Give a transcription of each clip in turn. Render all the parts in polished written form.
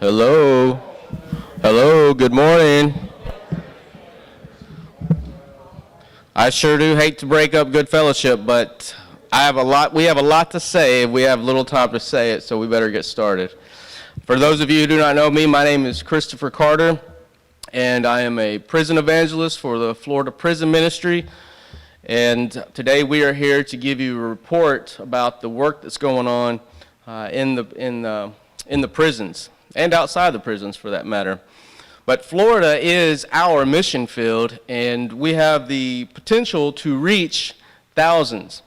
Hello. Hello, good morning. I sure do hate to break up good fellowship, but we have a lot to say. We have little time to say it, so we better get started. For those of you who do not know me, my name is Christopher Carter, and I am a prison evangelist for the Florida Prison Ministry. And today we are here to give you a report about the work that's going on in the prisons, and outside the prisons for that matter. But Florida is our mission field, and we have the potential to reach thousands.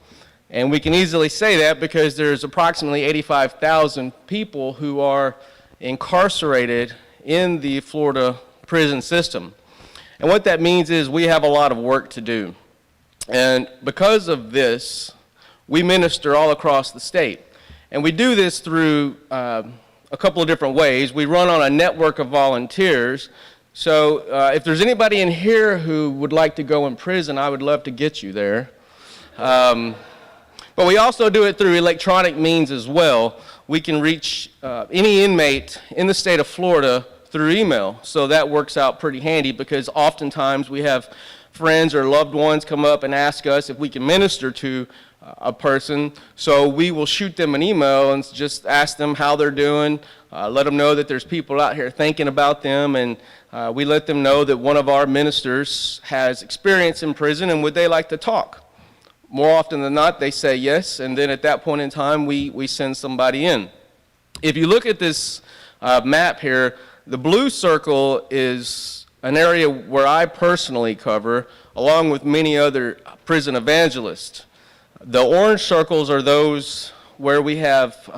And we can easily say that because there's approximately 85,000 people who are incarcerated in the Florida prison system. And what that means is we have a lot of work to do. And because of this, we minister all across the state. And we do this through a couple of different ways. We run on a network of volunteers. So if there's anybody in here who would like to go in prison, I would love to get you there. But we also do it through electronic means as well. We can reach any inmate in the state of Florida through email. So that works out pretty handy because oftentimes we have friends or loved ones come up and ask us if we can minister to a person. So we will shoot them an email and just ask them how they're doing, let them know that there's people out here thinking about them, and we let them know that one of our ministers has experience in prison and would they like to talk. More often than not, they say yes, and then at that point in time, we send somebody in. If you look at this map here, the blue circle is an area where I personally cover, along with many other prison evangelists. The orange circles are those where we have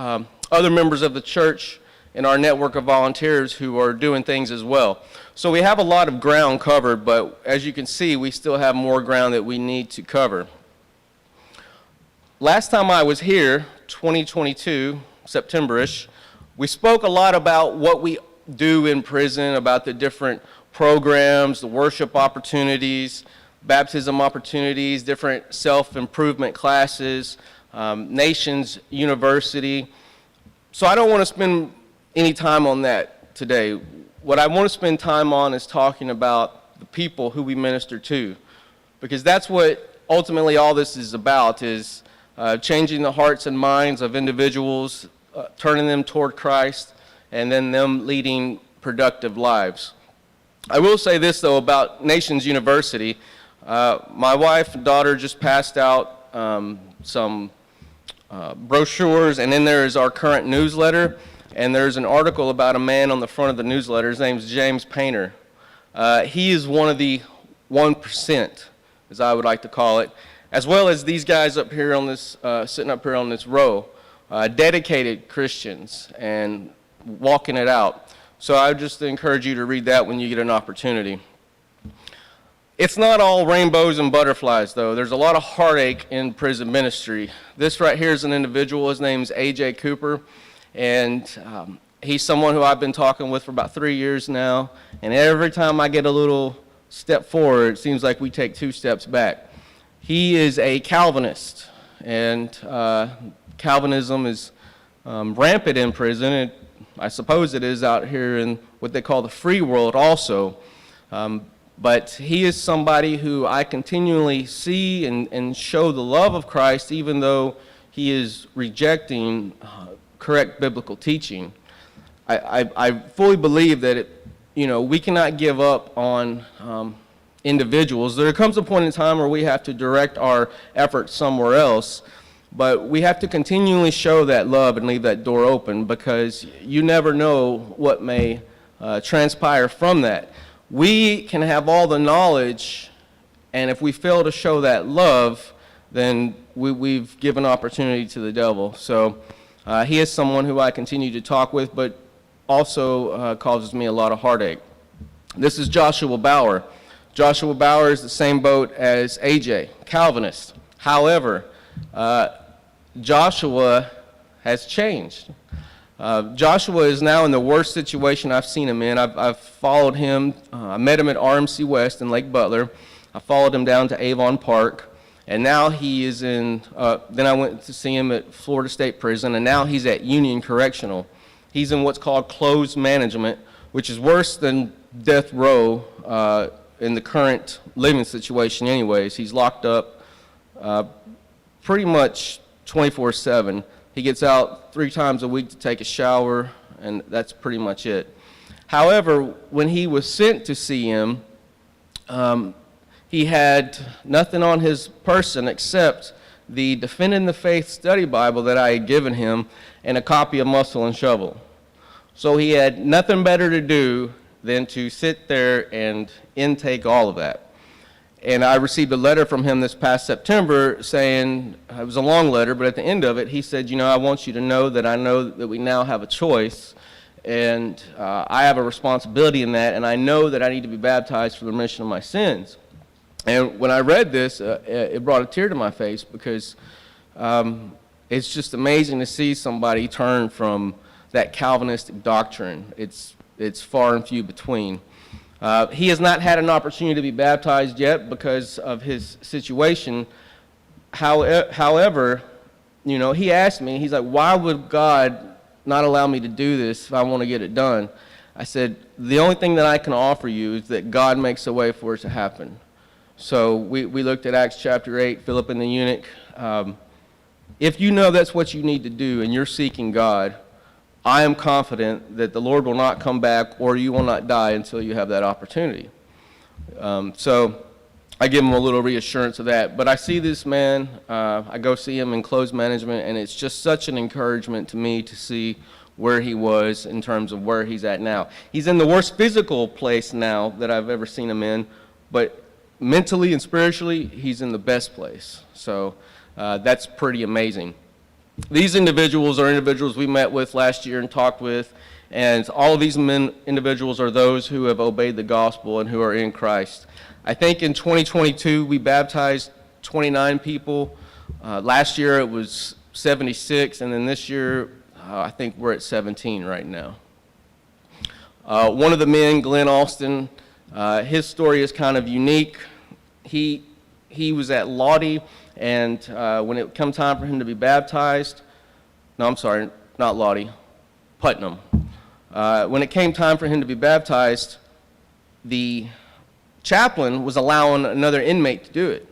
other members of the church in our network of volunteers who are doing things as well. So we have a lot of ground covered, but as you can see, we still have more ground that we need to cover. Last time I was here, 2022, September-ish, we spoke a lot about what we do in prison, about the different programs, the worship opportunities, baptism opportunities, different self-improvement classes, Nations University. So I don't want to spend any time on that today. What I want to spend time on is talking about the people who we minister to, because that's what ultimately all this is about, is changing the hearts and minds of individuals, turning them toward Christ, and then them leading productive lives. I will say this, though, about Nations University. My wife and daughter just passed out some brochures, and then there is our current newsletter, and there's an article about a man on the front of the newsletter. His name's James Painter. He is one of the 1%, as I would like to call it, as well as these guys up here on this, sitting up here on this row, dedicated Christians and walking it out. So I would just encourage you to read that when you get an opportunity. It's not all rainbows and butterflies, though. There's a lot of heartache in prison ministry. This right here is an individual. His name's A.J. Cooper, and he's someone who I've been talking with for about 3 years now, and every time I get a little step forward, it seems like we take 2 steps back. He is a Calvinist, and Calvinism is rampant in prison, and I suppose it is out here in what they call the free world also. But he is somebody who I continually see and show the love of Christ, even though he is rejecting correct biblical teaching. I fully believe that we cannot give up on individuals. There comes a point in time where we have to direct our efforts somewhere else, but we have to continually show that love and leave that door open, because you never know what may transpire from that. We can have all the knowledge, and if we fail to show that love, then we've given opportunity to the devil. So he is someone who I continue to talk with, but also causes me a lot of heartache. This is Joshua Bauer. Joshua Bauer is the same boat as AJ, Calvinist. However, Joshua has changed. Joshua is now in the worst situation I've seen him in. I've followed him. I met him at RMC West in Lake Butler. I followed him down to Avon Park, and now he is in, then I went to see him at Florida State Prison, and now he's at Union Correctional. He's in what's called closed management, which is worse than death row in the current living situation anyways. He's locked up pretty much 24/7. He gets out 3 times a week to take a shower, and that's pretty much it. However, when he was sent to see him, he had nothing on his person except the Defending the Faith study Bible that I had given him and a copy of Muscle and Shovel. So he had nothing better to do than to sit there and intake all of that. And I received a letter from him this past September saying, it was a long letter, but at the end of it, he said, I want you to know that I know that we now have a choice, and I have a responsibility in that, and I know that I need to be baptized for the remission of my sins. And when I read this, it brought a tear to my face because it's just amazing to see somebody turn from that Calvinistic doctrine. It's far and few between. He has not had an opportunity to be baptized yet because of his situation. However, he asked me, he's like, why would God not allow me to do this if I want to get it done? I said, the only thing that I can offer you is that God makes a way for it to happen. So we looked at Acts chapter 8, Philip and the eunuch. If you know that's what you need to do and you're seeking God, I am confident that the Lord will not come back or you will not die until you have that opportunity. So I give him a little reassurance of that. But I see this man, I go see him in closed management, and it's just such an encouragement to me to see where he was in terms of where he's at now. He's in the worst physical place now that I've ever seen him in, but mentally and spiritually, he's in the best place. So that's pretty amazing. These individuals are individuals we met with last year and talked with, and all of these individuals are those who have obeyed the gospel and who are in Christ. I think in 2022 we baptized 29 people. Last year it was 76, and then this year I think we're at 17 right now. One of the men, Glenn Alston, his story is kind of unique. He was at Lottie, and when it come time for him to be baptized, no, I'm sorry, not Lottie, Putnam. When it came time for him to be baptized, the chaplain was allowing another inmate to do it.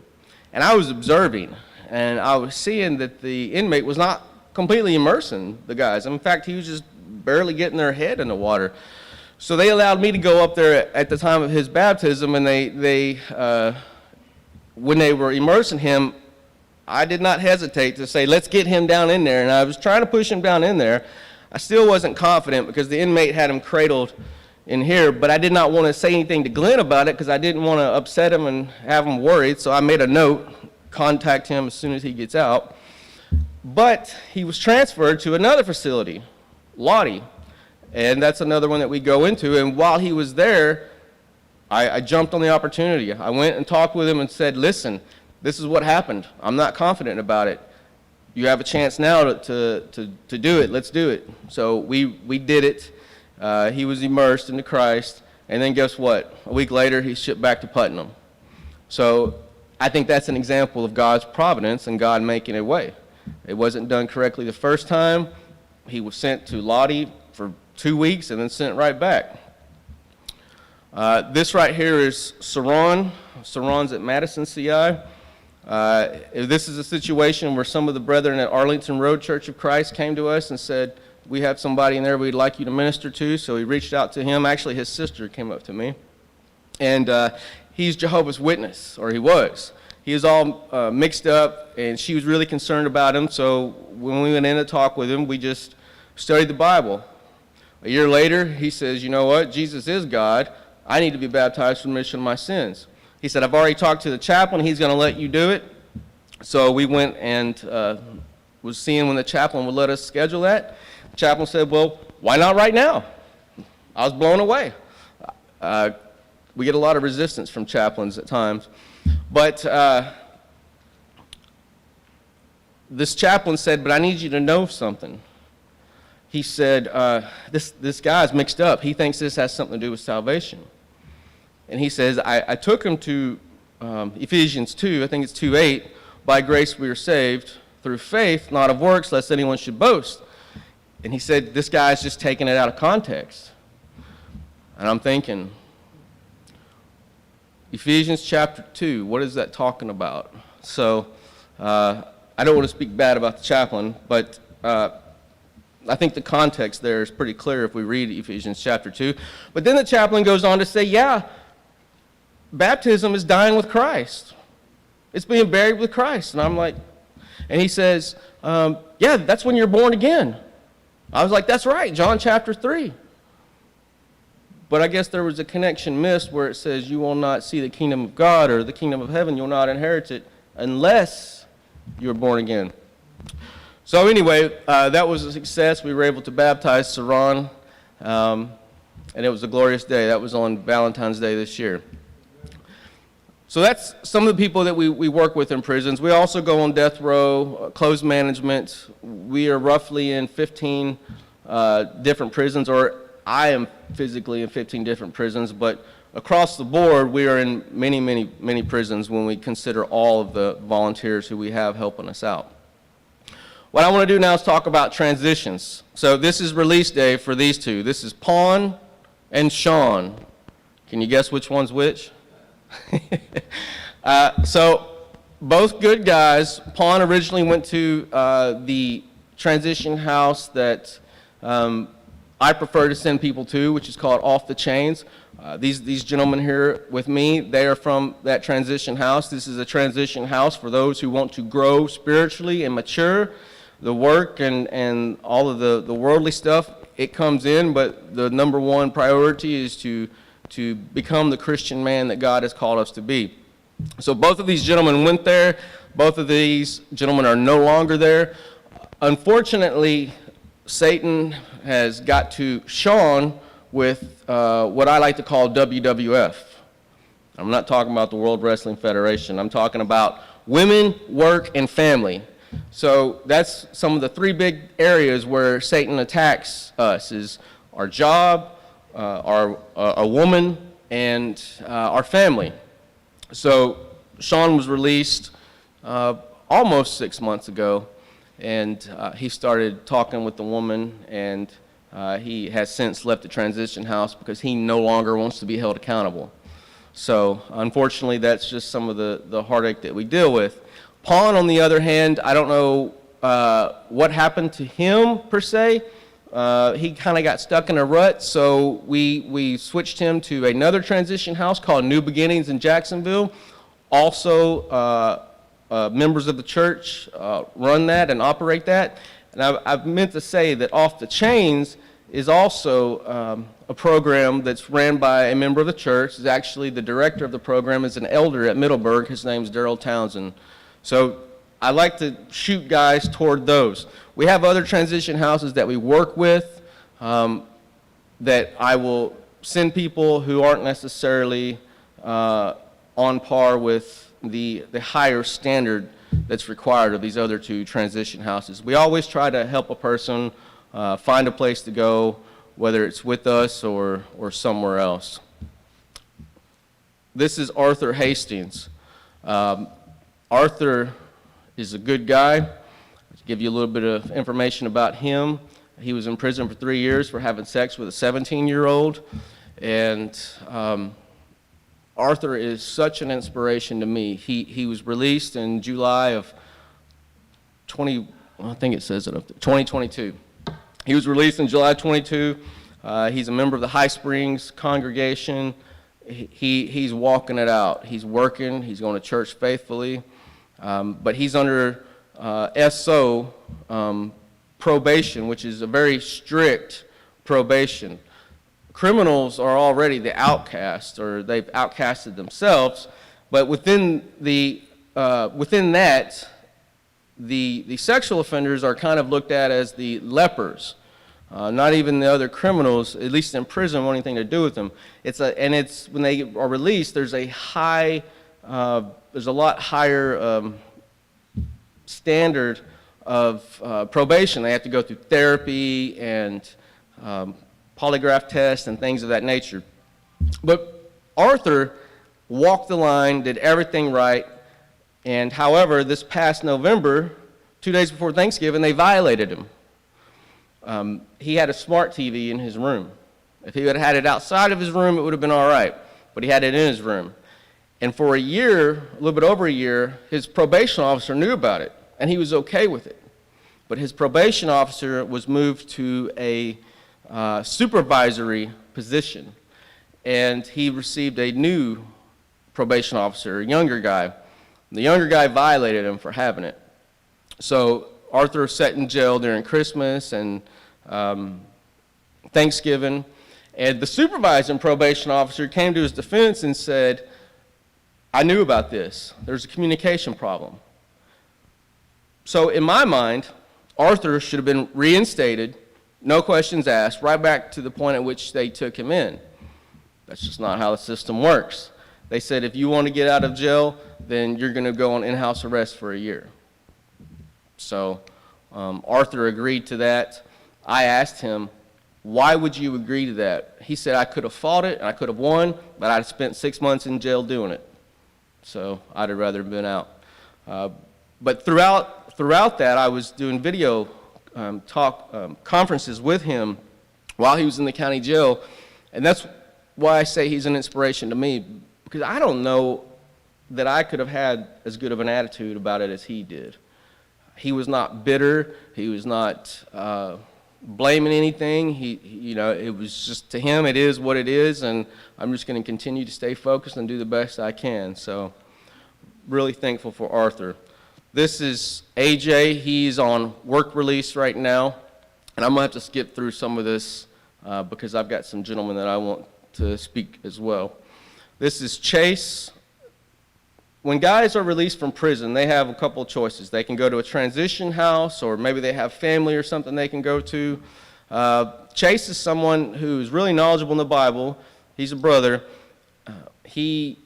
And I was observing, and I was seeing that the inmate was not completely immersing the guys. In fact, he was just barely getting their head in the water. So they allowed me to go up there at the time of his baptism, and they when they were immersing him, I did not hesitate to say, let's get him down in there. And I was trying to push him down in there. I still wasn't confident because the inmate had him cradled in here, but I did not want to say anything to Glenn about it because I didn't want to upset him and have him worried. So I made a note, contact him as soon as he gets out. But he was transferred to another facility, Lottie. And that's another one that we go into. And while he was there, I jumped on the opportunity. I went and talked with him and said, listen, this is what happened. I'm not confident about it. You have a chance now to do it. Let's do it. So we did it. He was immersed into Christ. And then guess what? A week later, he's shipped back to Putnam. So I think that's an example of God's providence and God making a way. It wasn't done correctly the first time. He was sent to Lottie for 2 weeks and then sent right back. This right here is Saron. Saron's at Madison CI. This is a situation where some of the brethren at Arlington Road Church of Christ came to us and said, we have somebody in there we'd like you to minister to. So we reached out to him. Actually, his sister came up to me. And he's Jehovah's Witness, or he was. He was all mixed up, and she was really concerned about him. So when we went in to talk with him, we just studied the Bible. A year later, he says, you know what? Jesus is God. I need to be baptized for the remission of my sins. He said, I've already talked to the chaplain. He's going to let you do it. So we went and was seeing when the chaplain would let us schedule that. The chaplain said, well, why not right now? I was blown away. We get a lot of resistance from chaplains at times. But this chaplain said, but I need you to know something. He said, this guy's mixed up. He thinks this has something to do with salvation. And he says, I took him to Ephesians 2, I think it's 2:8, by grace we are saved through faith, not of works, lest anyone should boast. And he said, this guy's just taking it out of context. And I'm thinking, Ephesians chapter 2, what is that talking about? So I don't want to speak bad about the chaplain, but I think the context there is pretty clear if we read Ephesians chapter 2. But then the chaplain goes on to say, yeah, baptism is dying with Christ. It's being buried with Christ. And I'm like, and he says, yeah, that's when you're born again. I was like, that's right, John chapter 3. But I guess there was a connection missed where it says you will not see the kingdom of God or the kingdom of heaven. You'll not inherit it unless you're born again. So anyway, that was a success. We were able to baptize Saran, and it was a glorious day. That was on Valentine's Day this year. So that's some of the people that we work with in prisons. We also go on death row, closed management. We are roughly in 15 different prisons, or I am physically in 15 different prisons, but across the board, we are in many, many, many prisons when we consider all of the volunteers who we have helping us out. What I want to do now is talk about transitions. So this is release day for these two. This is Pawn and Sean. Can you guess which one's which? So both good guys. Pawn originally went to the transition house that I prefer to send people to, which is called Off the Chains. These gentlemen here with me, they are from that transition house. This is a transition house for those who want to grow spiritually and mature. The work and all of the worldly stuff, it comes in, but the number one priority is to become the Christian man that God has called us to be. So both of these gentlemen went there. Both of these gentlemen are no longer there. Unfortunately, Satan has got to Sean with what I like to call WWF. I'm not talking about the World Wrestling Federation. I'm talking about women, work, and family. So that's some of the three big areas where Satan attacks us: is our job, our woman, and our family. So Sean was released almost 6 months ago, and he started talking with the woman, and he has since left the transition house because he no longer wants to be held accountable. So unfortunately, that's just some of the heartache that we deal with. Pawn, on the other hand, I don't know what happened to him per se. He kind of got stuck in a rut, so we switched him to another transition house called New Beginnings in Jacksonville. Also, members of the church run that and operate that. And I've meant to say that Off the Chains is also a program that's ran by a member of the church. Is actually the director of the program is an elder at Middleburg. His name's Daryl Townsend. So I like to shoot guys toward those. We have other transition houses that we work with that I will send people who aren't necessarily on par with the higher standard that's required of these other two transition houses. We always try to help a person find a place to go, whether it's with us or somewhere else. This is Arthur Hastings. Arthur is a good guy. To give you a little bit of information about him, he was in prison for 3 years for having sex with a 17-year-old. And Arthur is such an inspiration to me. He was released in July of 2022. He was released in July 22. He's a member of the High Springs congregation. He's walking it out. He's working. He's going to church faithfully. But he's under SO probation, which is a very strict probation. Criminals are already the outcast, or they've outcasted themselves. But within that, the sexual offenders are kind of looked at as the lepers. Not even the other criminals, at least in prison, want anything to do with them. It's when they are released, there's a lot higher standard of probation. They have to go through therapy and polygraph tests and things of that nature. But Arthur walked the line, did everything right, and however, this past November, 2 days before Thanksgiving, they violated him. he had a smart TV in his room. If he had had it outside of his room, it would have been all right, but he had it in his room. And for a year, a little bit over a year, his probation officer knew about it, and he was okay with it. But his probation officer was moved to a supervisory position, and he received a new probation officer, a younger guy. The younger guy violated him for having it. So Arthur sat in jail during Christmas and Thanksgiving, and the supervising probation officer came to his defense and said, I knew about this. There's a communication problem. So in my mind, Arthur should have been reinstated, no questions asked, right back to the point at which they took him in. That's just not how the system works. They said, if you want to get out of jail, then you're going to go on in-house arrest for a year. So Arthur agreed to that. I asked him, why would you agree to that? He said, I could have fought it and I could have won, but I'd spent 6 months in jail doing it. So I'd have rather been out. But throughout that, I was doing video conferences with him while he was in the county jail, and that's why I say he's an inspiration to me, because I don't know that I could have had as good of an attitude about it as he did. He was not bitter. He was not blaming anything. It was just, to him, it is what it is, and I'm just going to continue to stay focused and do the best I can. So really thankful for Arthur. This is AJ. He's on work release right now, and I'm going to have to skip through some of this because I've got some gentlemen that I want to speak as well. This is Chase. When guys are released from prison, they have a couple of choices. They can go to a transition house, or maybe they have family or something they can go to. Chase is someone who's really knowledgeable in the Bible. He's a brother. He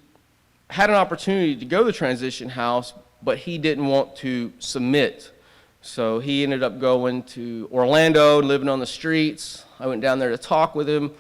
had an opportunity to go to the transition house, but he didn't want to submit. So he ended up going to Orlando, living on the streets. I went down there to talk with him.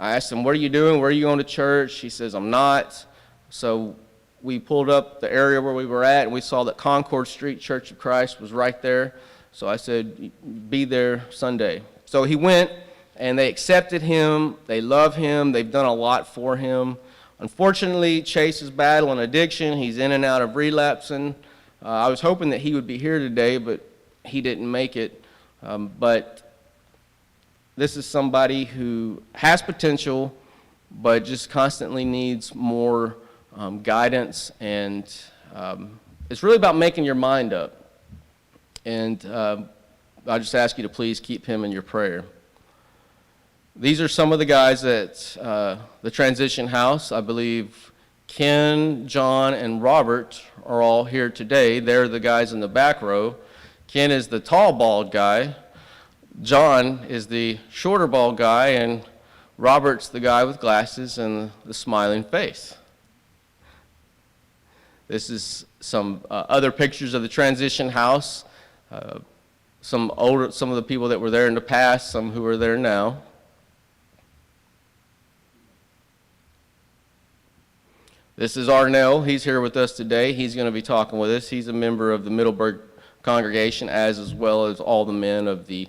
I asked him, what are you doing? Where are you going to church? He says, I'm not. So we pulled up the area where we were at, and we saw that Concord Street Church of Christ was right there. So I said, be there Sunday. So he went, and they accepted him. They love him. They've done a lot for him. Unfortunately, Chase is battling addiction. He's in and out of relapsing. I was hoping that he would be here today, but he didn't make it. But this is somebody who has potential, but just constantly needs more guidance, and it's really about making your mind up. And I just ask you to please keep him in your prayer. These are some of the guys at the transition house. I believe Ken, John, and Robert are all here today. They're the guys in the back row. Ken is the tall, bald guy. John is the shorter, bald guy, and Robert's the guy with glasses and the smiling face. This is some other pictures of the transition house. Some of the people that were there in the past, some who are there now. This is Arnell. He's here with us today. He's going to be talking with us. He's a member of the Middleburg congregation, as well as all the men of the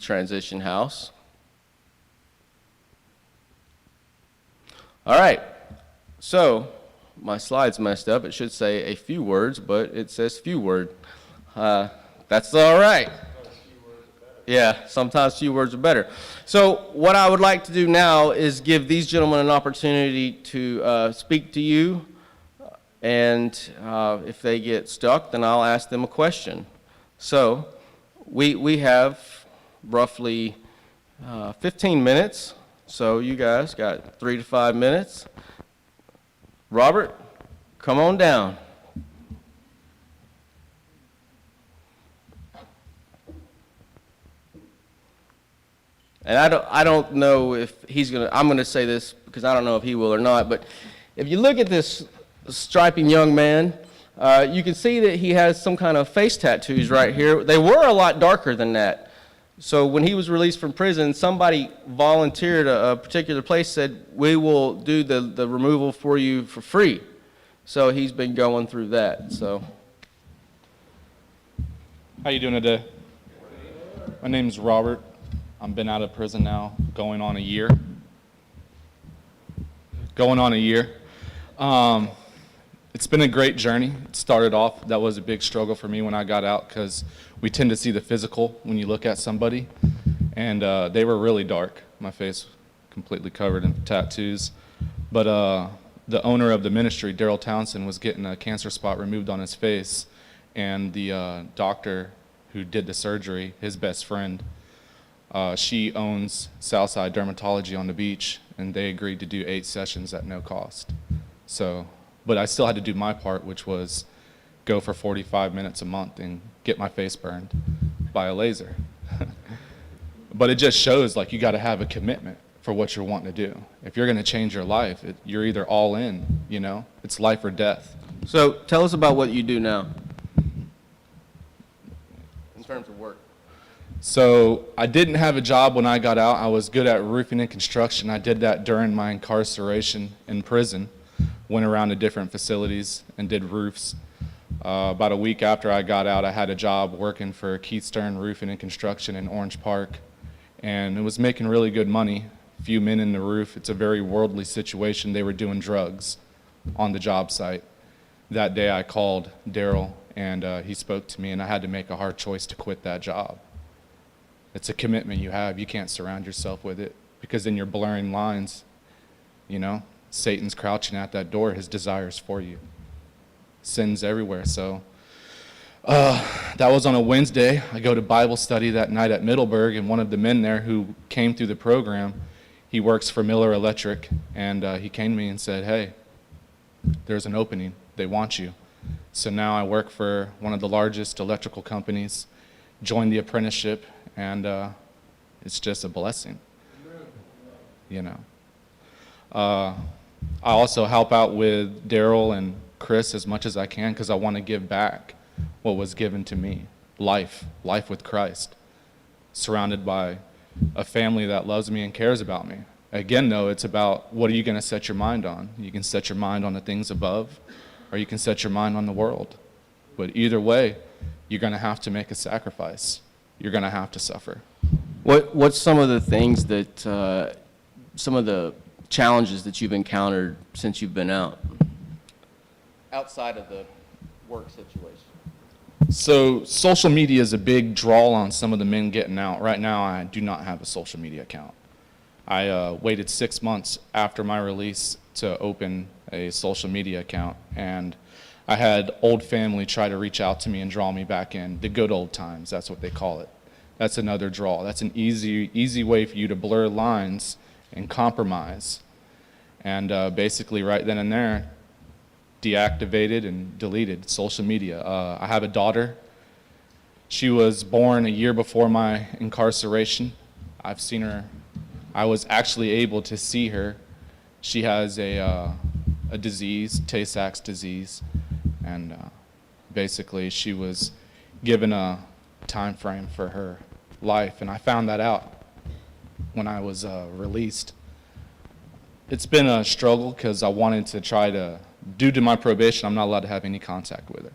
transition house. All right. So my slide's messed up. It should say a few words, but it says few word. That's all right. Yeah, sometimes few words are better. So what I would like to do now is give these gentlemen an opportunity to speak to you, and if they get stuck, then I'll ask them a question. So we have roughly 15 minutes, so you guys got 3 to 5 minutes. Robert, come on down. And I don't know if he's going to, I'm going to say this because I don't know if he will or not, but if you look at this striping young man, you can see that he has some kind of face tattoos right here. They were a lot darker than that. So when he was released from prison, somebody volunteered a particular place, said, we will do the removal for you for free. So he's been going through that. So, how you doing today? My name's Robert. I've been out of prison now, going on a year. Going on a year. It's been a great journey. It started off, that was a big struggle for me when I got out, because we tend to see the physical when you look at somebody. And they were really dark. My face completely covered in tattoos. But the owner of the ministry, Daryl Townsend, was getting a cancer spot removed on his face. And the doctor who did the surgery, his best friend, she owns Southside Dermatology on the beach, and they agreed to do 8 sessions at no cost. So, but I still had to do my part, which was go for 45 minutes a month and get my face burned by a laser. But it just shows, like, you got to have a commitment for what you're wanting to do. If you're going to change your life, you're either all in, you know? It's life or death. So tell us about what you do now in terms of work. So I didn't have a job when I got out. I was good at roofing and construction. I did that during my incarceration in prison. Went around to different facilities and did roofs. About a week after I got out, I had a job working for Keith Stern Roofing and Construction in Orange Park. And it was making really good money. Few men in the roof. It's a very worldly situation. They were doing drugs on the job site. That day I called Daryl, and he spoke to me, and I had to make a hard choice to quit that job. It's a commitment you have. You can't surround yourself with it, because then you're blurring lines. You know, Satan's crouching at that door, his desires for you. Sin's everywhere. So that was on a Wednesday. I go to Bible study that night at Middleburg, and one of the men there who came through the program, he works for Miller Electric, and he came to me and said, hey, there's an opening. They want you. So now I work for one of the largest electrical companies, joined the apprenticeship, and it's just a blessing, you know. I also help out with Daryl and Chris as much as I can, because I want to give back what was given to me. Life with Christ, surrounded by a family that loves me and cares about me. Again, though, it's about what are you going to set your mind on? You can set your mind on the things above, or you can set your mind on the world. But either way, you're going to have to make a sacrifice. You're going to have to suffer. What's some of the things that, some of the challenges that you've encountered since you've been out? Outside of the work situation. So social media is a big draw on some of the men getting out. Right now, I do not have a social media account. I waited 6 months after my release to open a social media account, and I had old family try to reach out to me and draw me back in. The good old times, that's what they call it. That's another draw. That's an easy way for you to blur lines and compromise. And basically right then and there, deactivated and deleted social media. I have a daughter. She was born a year before my incarceration. I've seen her. I was actually able to see her. She has a disease, Tay-Sachs disease, and basically she was given a time frame for her life, and I found that out when I was released. It's been a struggle because I wanted to try to, due to my probation, I'm not allowed to have any contact with her.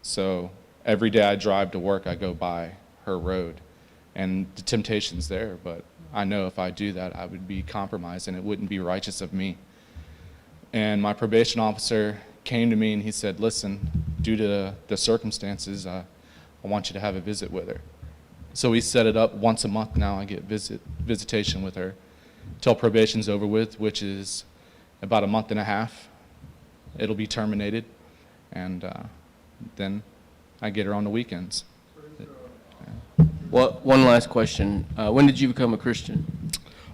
So every day I drive to work, I go by her road, and the temptation's there, but I know if I do that, I would be compromised, and it wouldn't be righteous of me. And my probation officer came to me and he said, listen, due to the circumstances, I want you to have a visit with her. So we set it up once a month now. I get visitation with her till probation's over with, which is about a month and a half. It'll be terminated, and then I get her on the weekends. Well, one last question. When did you become a Christian?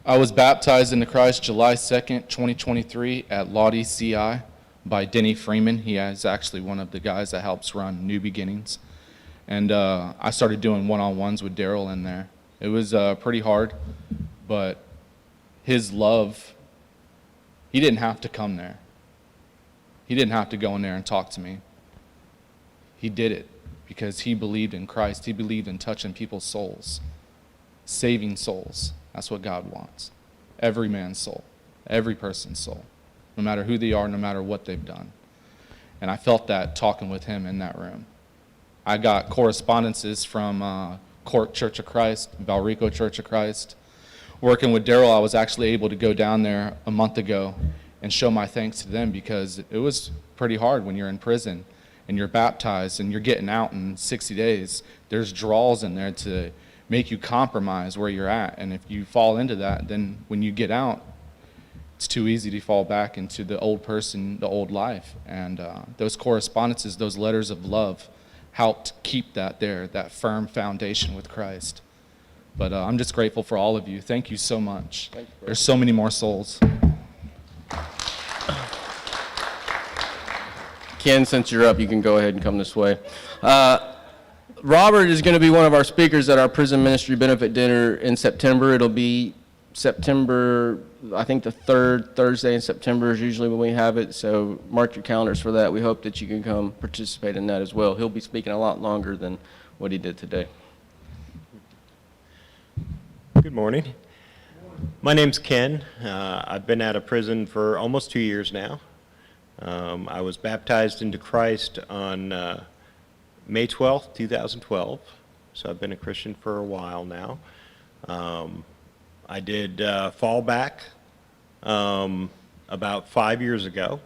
I was baptized into Christ July 2nd, 2023 at Lottie CI by Denny Freeman. He is actually one of the guys that helps run New Beginnings. And I started doing one-on-ones with Daryl in there. It was pretty hard, but his love, he didn't have to come there. He didn't have to go in there and talk to me. He did it because he believed in Christ. He believed in touching people's souls, saving souls. That's what God wants. Every man's soul, every person's soul, no matter who they are, no matter what they've done. And I felt that talking with him in that room. I got correspondences from Court Church of Christ, Valrico Church of Christ. Working with Daryl, I was actually able to go down there a month ago and show my thanks to them, because it was pretty hard when you're in prison and you're baptized and you're getting out in 60 days. There's draws in there to make you compromise where you're at. And if you fall into that, then when you get out, it's too easy to fall back into the old person, the old life. And those correspondences, those letters of love helped keep that there, that firm foundation with Christ. But I'm just grateful for all of you. Thank you so much. Thank you, bro. There's so many more souls. Ken, since you're up, you can go ahead and come this way. Robert is going to be one of our speakers at our prison ministry benefit dinner in September. It'll be September, I think the third Thursday in September is usually when we have it, so mark your calendars for that. We hope that you can come participate in that as well. He'll be speaking a lot longer than what he did today. Good morning. My name's Ken. I've been out of prison for almost 2 years now. I was baptized into Christ on May 12th, 2012, so I've been a Christian for a while now. I did fall back about 5 years ago.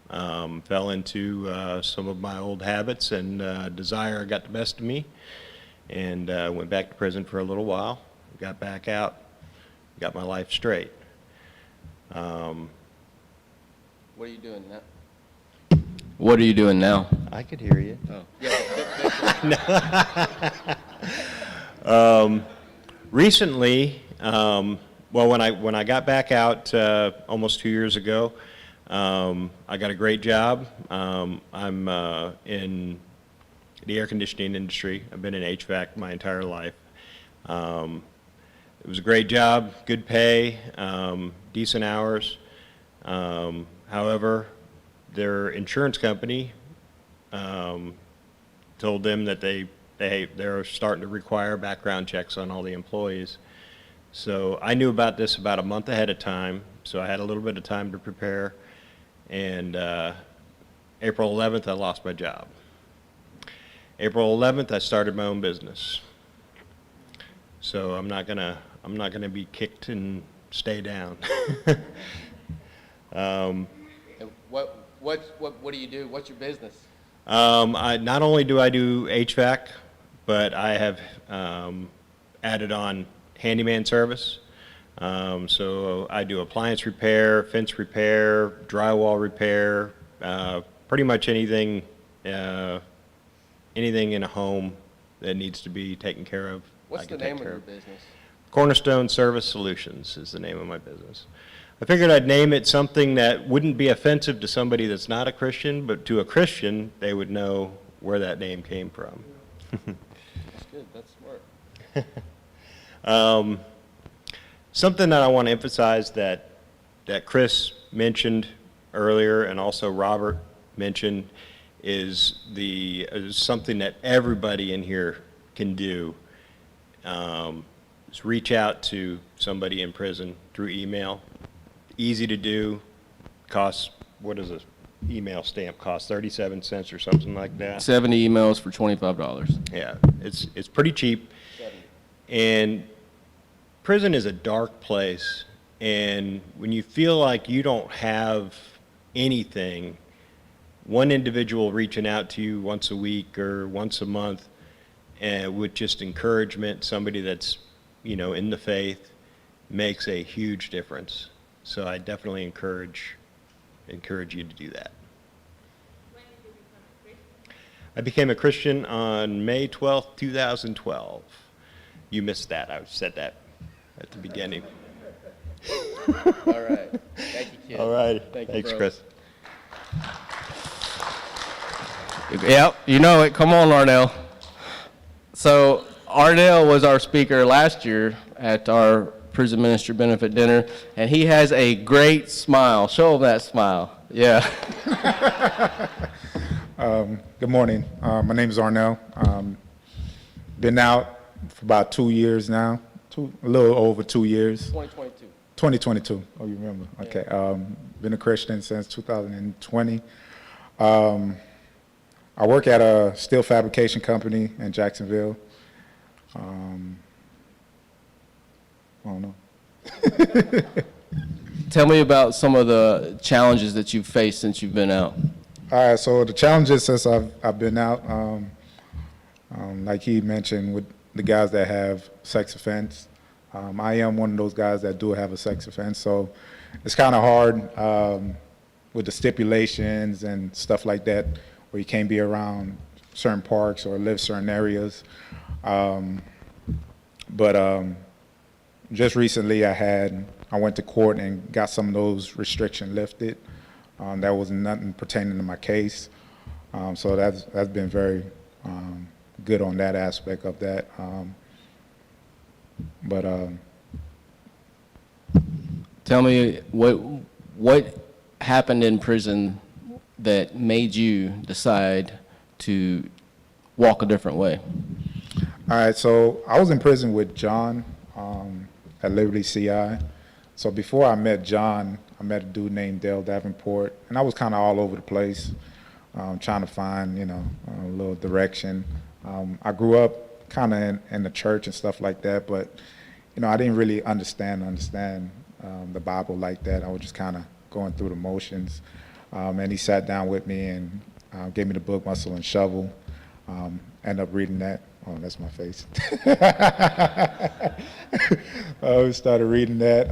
Fell into some of my old habits, and desire got the best of me, and went back to prison for a little while. Got back out, got my life straight. What are you doing now? What are you doing now? I could hear you. Oh. Recently, well, when I got back out almost 2 years ago, I got a great job. I'm in the air conditioning industry. I've been in HVAC my entire life. It was a great job, good pay, decent hours. However, their insurance company told them that they're starting to require background checks on all the employees. So I knew about this about a month ahead of time, so I had a little bit of time to prepare. And April 11th, I lost my job. April 11th, I started my own business. So I'm not gonna be kicked and stay down. What do you do? What's your business? Not only do I do HVAC, but I have added on handyman service. So I do appliance repair, fence repair, drywall repair, pretty much anything in a home that needs to be taken care of. What's the name of your business? Cornerstone Service Solutions is the name of my business. I figured I'd name it something that wouldn't be offensive to somebody that's not a Christian, but to a Christian, they would know where that name came from. That's good. That's smart. Something that I want to emphasize that Chris mentioned earlier, and also Robert mentioned, is something that everybody in here can do. Is reach out to somebody in prison through email. Easy to do. Costs, what does an email stamp cost? 37 cents or something like that. 70 emails for $25. Yeah, it's pretty cheap. And prison is a dark place, and when you feel like you don't have anything, one individual reaching out to you once a week or once a month with just encouragement, somebody that's, in the faith, makes a huge difference. So I definitely encourage you to do that. When did you become a Christian? I became a Christian on May 12th, 2012. You missed that. I said that at the beginning. All right. Thank you, kid. All right. Thank you, Thanks, bro. Chris. Yep, you know it. Come on, Arnell. So Arnell was our speaker last year at our prison ministry benefit dinner, and he has a great smile. Show him that smile. Yeah. Good morning. My name is Arnell. Been out for about 2 years now, a little over 2 years. 2022. 2022. Oh, you remember? Okay. Been a Christian since 2020. I work at a steel fabrication company in Jacksonville. I don't know. Tell me about some of the challenges that you've faced since you've been out. All right, so the challenges since I've been out, like he mentioned, with the guys that have sex offense, I am one of those guys that do have a sex offense, so it's kind of hard with the stipulations and stuff like that, where you can't be around certain parks or live certain areas. But just recently, I went to court and got some of those restrictions lifted. That was nothing pertaining to my case, so that's been very good on that aspect of that. But Tell me what happened in prison that made you decide to walk a different way. all right, so I was in prison with John at Liberty CI. So before I met John, I met a dude named Dale Davenport, and I was kind of all over the place, trying to find, a little direction. I grew up kind of in the church and stuff like that, but, I didn't really understand the Bible like that. I was just kind of going through the motions. And he sat down with me and gave me the book Muscle and Shovel. Ended up reading that. Oh, that's my face. I started reading that,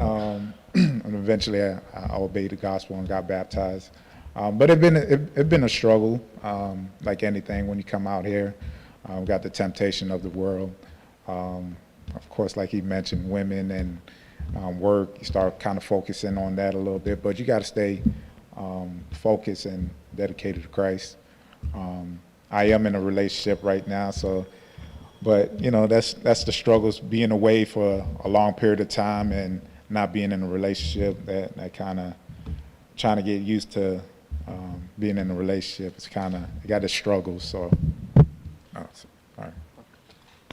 and eventually I obeyed the gospel and got baptized. But it been a struggle, like anything when you come out here. Got the temptation of the world. Of course, like he mentioned, women and work. You start kind of focusing on that a little bit, but you got to stay focused and dedicated to Christ. I am in a relationship right now, but that's the struggles, being away for a long period of time and not being in a relationship. That kind of trying to get used to being in a relationship. It's kind of, you got the struggles. So, all right.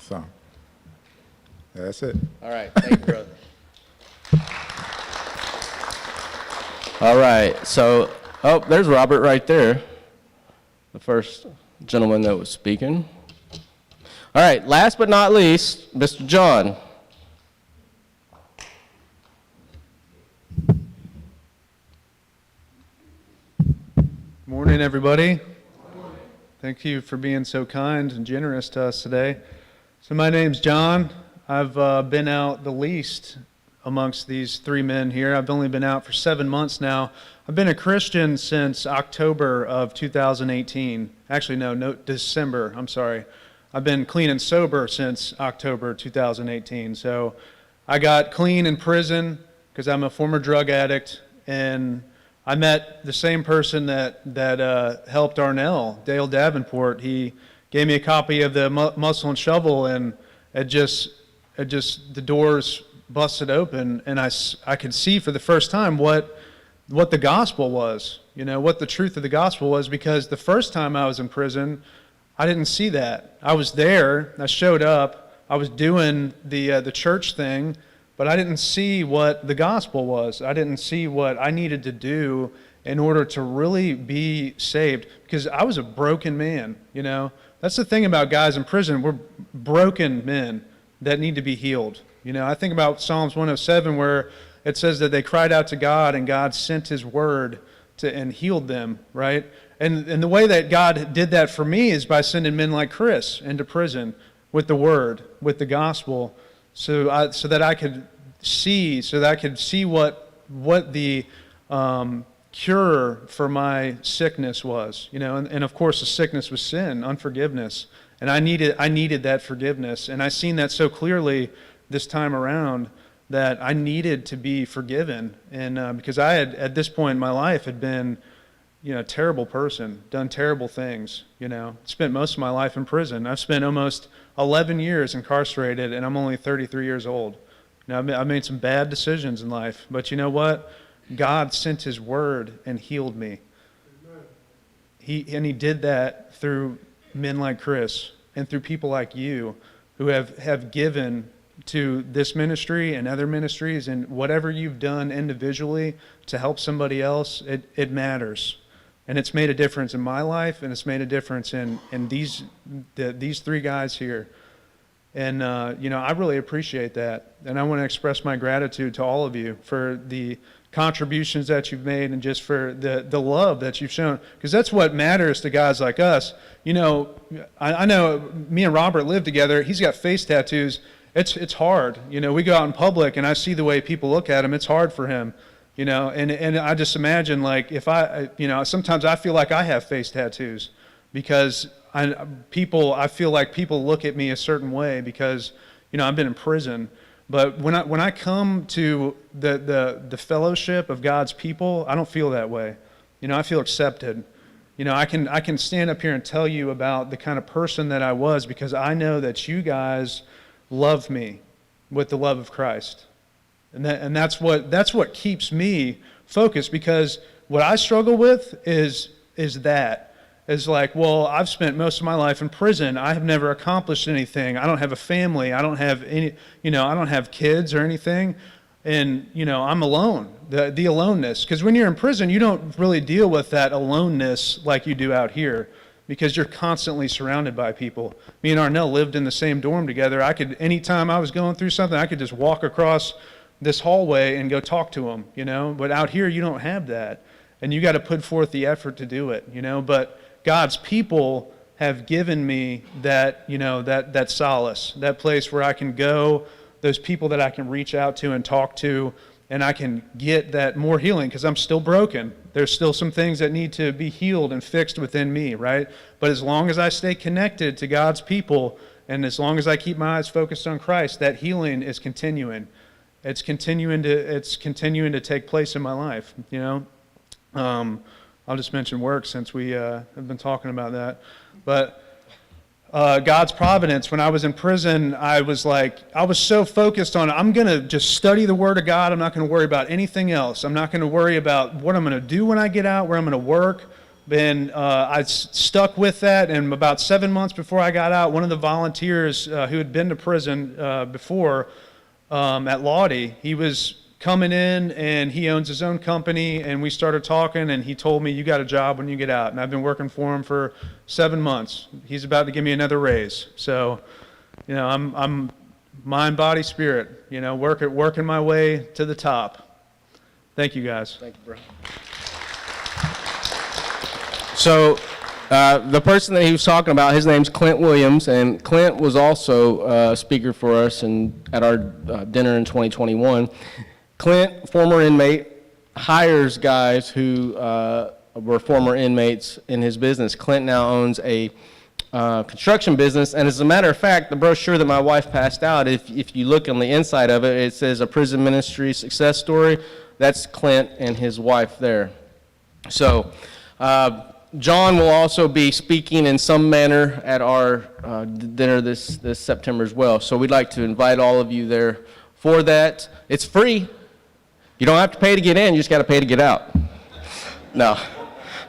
So that's it. All right, thank you, brother. All right, so, there's Robert right there, the first gentleman that was speaking. All right, last but not least, Mr. John. Morning, everybody. Thank you for being so kind and generous to us today. So my name's John. I've been out the least amongst these three men here. I've only been out for 7 months now. I've been a Christian since October of 2018. Actually, no, December, I'm sorry. I've been clean and sober since October 2018. So I got clean in prison because I'm a former drug addict, and I met the same person that helped Arnell, Dale Davenport. He gave me a copy of the Muscle and Shovel, and it just the doors busted open, and I could see for the first time what the gospel was, what the truth of the gospel was, because the first time I was in prison, I didn't see that. I was there, I showed up, I was doing the church thing, but I didn't see what the gospel was. I didn't see what I needed to do in order to really be saved, because I was a broken man, That's the thing about guys in prison. We're broken men that need to be healed. I think about Psalms 107, where it says that they cried out to God, and God sent his word and healed them, right? And the way that God did that for me is by sending men like Chris into prison with the word, with the gospel, so that I could see what the cure for my sickness was, and of course the sickness was sin, unforgiveness, and I needed that forgiveness, and I seen that so clearly this time around, that I needed to be forgiven, and because I had, at this point in my life, had been, a terrible person, done terrible things, spent most of my life in prison. I've spent almost 11 years incarcerated, and I'm only 33 years old. Now, I've made some bad decisions in life, but you know what? God sent his word and healed me. He did that through men like Chris and through people like you who have given to this ministry and other ministries, and whatever you've done individually to help somebody else, it matters. And it's made a difference in my life, and it's made a difference in these three guys here. And, I really appreciate that. And I want to express my gratitude to all of you for the contributions that you've made and just for the love that you've shown. Because that's what matters to guys like us. I know me and Robert live together. He's got face tattoos. It's hard. We go out in public and I see the way people look at him. It's hard for him. And I just imagine, like, if sometimes I feel like I have face tattoos because I feel like people look at me a certain way because, I've been in prison. But when I come to the fellowship of God's people, I don't feel that way. I feel accepted. I can stand up here and tell you about the kind of person that I was because I know that you guys love me with the love of Christ. And that's what keeps me focused, because what I struggle with is like, well, I've spent most of my life in prison. I have never accomplished anything. I don't have a family. I don't have I don't have kids or anything. And, I'm alone, the aloneness. Because when you're in prison, you don't really deal with that aloneness like you do out here, because you're constantly surrounded by people. Me and Arnell lived in the same dorm together. Anytime I was going through something, I could just walk across this hallway and go talk to them, But out here, you don't have that. And you got to put forth the effort to do it, But God's people have given me that, that solace, that place where I can go, those people that I can reach out to and talk to, and I can get that more healing, because I'm still broken. There's still some things that need to be healed and fixed within me, right? But as long as I stay connected to God's people, and as long as I keep my eyes focused on Christ, that healing is continuing. It's continuing to take place in my life, I'll just mention work since we have been talking about that. But God's providence, when I was in prison, I was so focused on, I'm going to just study the Word of God. I'm not going to worry about anything else. I'm not going to worry about what I'm going to do when I get out, where I'm going to work. And I stuck with that. And about 7 months before I got out, one of the volunteers who had been to prison before at Lottie, he was coming in, and he owns his own company, and we started talking, and he told me, you got a job when you get out. And I've been working for him for 7 months. He's about to give me another raise. So, I'm mind, body, spirit, working my way to the top. Thank you, guys. Thank you, bro. So, the person that he was talking about, his name's Clint Williams, and Clint was also a speaker for us at our dinner in 2021. Clint, former inmate, hires guys who were former inmates in his business. Clint now owns a construction business, and as a matter of fact, the brochure that my wife passed out, if you look on the inside of it, it says a prison ministry success story. That's Clint and his wife there. So, John will also be speaking in some manner at our dinner this September as well. So we'd like to invite all of you there for that. It's free. You don't have to pay to get in, you just got to pay to get out. No,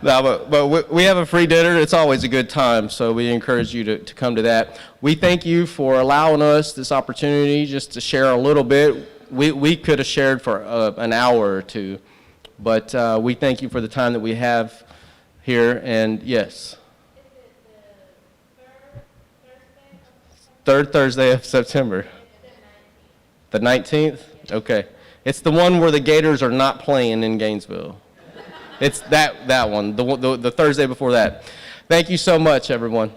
but we have a free dinner. It's always a good time, so we encourage you to come to that. We thank you for allowing us this opportunity just to share a little bit. We could have shared for an hour or two, but we thank you for the time that we have here, and yes. Third Thursday of September. The 19th? Okay. It's the one where the Gators are not playing in Gainesville. It's that one, the Thursday before that. Thank you so much, everyone.